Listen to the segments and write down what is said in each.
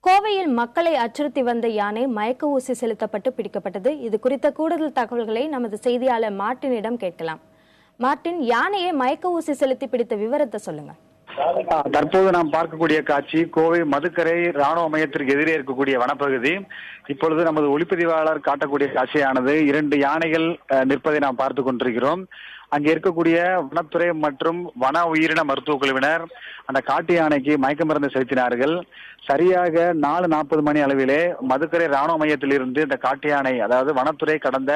கோவையில் மக்களை அச்சுறுத்தி வந்த யானை மயக்க ஊசி செலுத்தப்பட்டு பிடிக்கப்பட்டது. இது குறித்த கூடுதல் தகவல்களை நமது செய்தியாளர் மார்ட்டினிடம் கேட்கலாம். மார்ட்டின், யானையை மயக்க ஊசி செலுத்தி பிடித்த விவரத்தை சொல்லுங்க. தற்போது நாம் பார்க்கக்கூடிய காட்சி கோவை மதுக்கரை ராணுவ மையத்திற்கு எதிரே இருக்கக்கூடிய வனப்பகுதி. இப்பொழுது நமது ஒளிப்பதிவாளர் காட்டக்கூடிய காட்சியானது 2 யானைகள் நிற்பதை நாம் பார்த்துக் கொண்டிருக்கிறோம். அங்கே இருக்கக்கூடிய வனத்துறை மற்றும் வன உயிரின மருத்துவ குழுவினர் அந்த காட்டு யானைக்கு மயக்க மருந்து செலுத்தினார்கள். சரியாக 4:40 மணி அளவிலே மதுக்கரை ராணுவ மையத்தில் இருந்து இந்த காட்டு யானை, அதாவது வனத்துறை கடந்த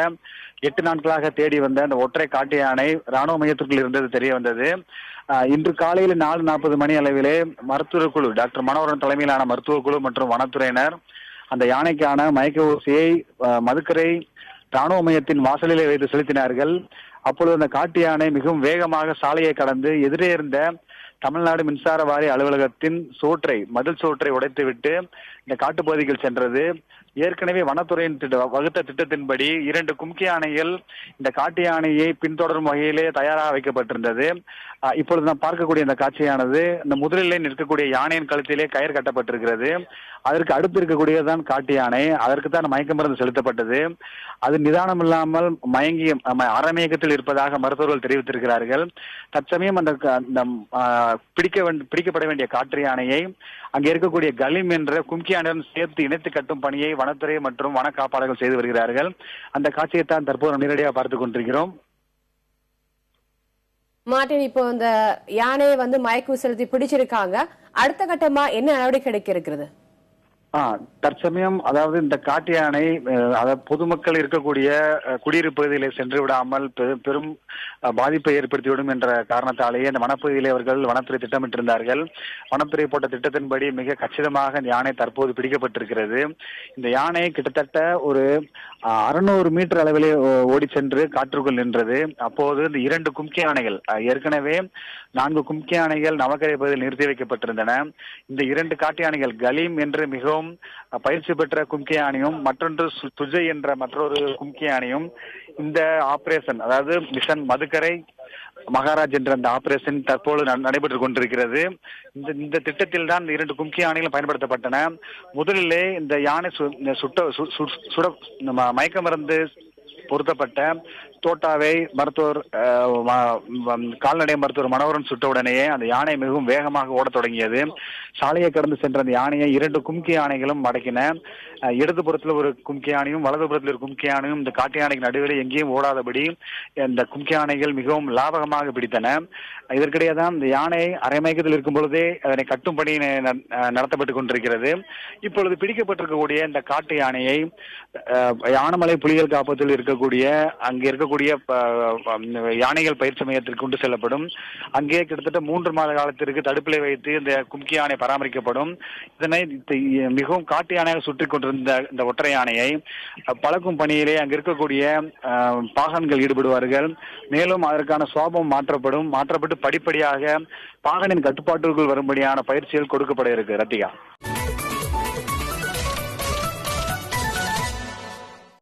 8 நாட்களாக தேடி வந்த அந்த ஒற்றை காட்டு யானை ராணுவ மையத்திற்குள் இருந்தது தெரிய வந்தது. இன்று காலையில் 4:40 மணி அளவிலே மருத்துவ குழு, டாக்டர் மனோகரன் தலைமையிலான மருத்துவ குழு மற்றும் வனத்துறையினர் அந்த யானைக்கான மயக்க ஊசியை மதுக்கரை ராணுவ மையத்தின் வாசலிலே வைத்து செலுத்தினார்கள். அப்பொழுது அந்த காட்டு யானை மிகவும் வேகமாக சாலையை கடந்து எதிரே இருந்த தமிழ்நாடு மின்சார வாரிய அலுவலகத்தின் மதில் சோற்றை உடைத்துவிட்டு இந்த காட்டுப்பகுதிகள் சென்றது. ஏற்கனவே வனத்துறையின் வகுத்த திட்டத்தின்படி 2 கும்கி யானைகள் இந்த காட்டு யானையை பின்தொடரும் வகையிலே தயாராக வைக்கப்பட்டிருந்தது. இப்பொழுது நாம் பார்க்கக்கூடிய இந்த காட்சியானது இந்த முதலிலே நிற்கக்கூடிய யானையின் கழுத்திலே கயிறு கட்டப்பட்டிருக்கிறது. அதற்கு அடுத்து இருக்கக்கூடியதுதான் காட்டு யானை. அதற்கு தான் மயக்க மருந்து செலுத்தப்பட்டது. அது நிதானம் இல்லாமல் மயங்கி அறமயக்கத்தில் இருப்பதாக மருத்துவர்கள் தெரிவித்திருக்கிறார்கள். தற்சமயம் அந்த பிடிக்கப்பட வேண்டிய காட்டு யானையை அங்கே இருக்கக்கூடிய கலிம் என்ற கும்கி யானையுடன் சேர்த்து இணைத்து கட்டும் பணியை வனத்துறை மற்றும் வன காப்பாளர்கள் செய்து வருகிறார்கள். அந்த காட்சியை தான் தற்போது நேரடியாக பார்த்துக் கொண்டிருக்கிறோம். மார்ட்டின், இப்போ இந்த யானையை மயக்கு செலுத்தி பிடிச்சிருக்காங்க. அடுத்த கட்டமா என்ன நடவடிக்கை எடுக்க இருக்கிறது? தற்சமயம் அதாவது இந்த காட்டு யானை பொதுமக்கள் இருக்கக்கூடிய குடியிருப்பு பகுதியிலே சென்று விடாமல் பெரும் பாதிப்பை ஏற்படுத்திவிடும் என்ற காரணத்தாலேயே இந்த வனப்பகுதியிலே அவர்கள் வனத்துறை திட்டமிட்டிருந்தார்கள். வனத்துறை போட்ட திட்டத்தின்படி மிக கச்சிதமாக இந்த யானை தற்போது பிடிக்கப்பட்டிருக்கிறது. இந்த யானை கிட்டத்தட்ட ஒரு 600 மீட்டர் அளவிலே ஓடி சென்று காற்றுக்குள் நின்றது. அப்போது இந்த 2 கும்கி யானைகள், ஏற்கனவே 4 கும்கி யானைகள் நவக்கரை பகுதியில் நிறுத்தி வைக்கப்பட்டிருந்தன. இந்த 2 காட்டு யானைகள் கலீம் என்று மிகவும் பயிற்சி பெற்ற கும்கி யானையும் மற்றொன்று துஜை என்ற மற்றொரு கும்கி யானையும் இந்த ஆபரேஷன், அதாவது மிஷன் மதுக்கரை மகாராஜ் என்ற அந்த ஆபரேஷன் தற்போது நடைபெற்றுக் கொண்டிருக்கிறது. இந்த திட்டத்தில் தான் 2 கும்கி யானைகளும் பயன்படுத்தப்பட்டன. முதலிலே இந்த யானை மயக்க மருந்து பொருத்தப்பட்ட தோட்டாவை மருத்துவர் கால்நடை மருத்துவர் மனோகரன் சுட்ட உடனேயே அந்த யானை மிகவும் வேகமாக ஓடத் தொடங்கியது. சாலையை கடந்து சென்ற அந்த யானையை 2 கும்கி யானைகளும் அடக்கின. இடதுபுறத்தில் ஒரு கும்கி யானையும் வலதுபுறத்தில் ஒரு கும்கி யானையும் இந்த காட்டு யானைக்கு நடுவில் எங்கேயும் ஓடாதபடி இந்த கும்கி யானைகள் மிகவும் லாபகமாக பிடித்தன. இதற்கிடையே தான் இந்த யானை அரைமயக்கத்தில் இருக்கும் பொழுதே அதனை கட்டும் பணி நடத்தப்பட்டுக் கொண்டிருக்கிறது. இப்பொழுது பிடிக்கப்பட்டிருக்கக்கூடிய இந்த காட்டு யானையை யானமலை புலிகள் காப்பகத்தில் இருக்கக்கூடிய அங்கே இருக்கக்கூடிய யானைகள் பயிற்சி மையத்திற்கு கொண்டு செல்லப்படும். அங்கே கிட்டத்தட்ட 3 மாத காலத்திற்கு தடுப்பிலை வைத்து இந்த கும்கி யானை பராமரிக்கப்படும். இதனை மிகவும் காட்டு யானையாக சுற்றி கொண்டிருந்த இந்த ஒற்றை யானையை பழக்கும் பணியிலே அங்கு இருக்கக்கூடிய பாகன்கள் ஈடுபடுவார்கள். மேலும் அதற்கான சுவாபம் மாற்றப்பட்டு படிப்படியாக பாகனின் கட்டுப்பாட்டுக்குள் வரும்படியான பயிற்சிகள் கொடுக்கப்பட இருக்கு. ரத்திகா.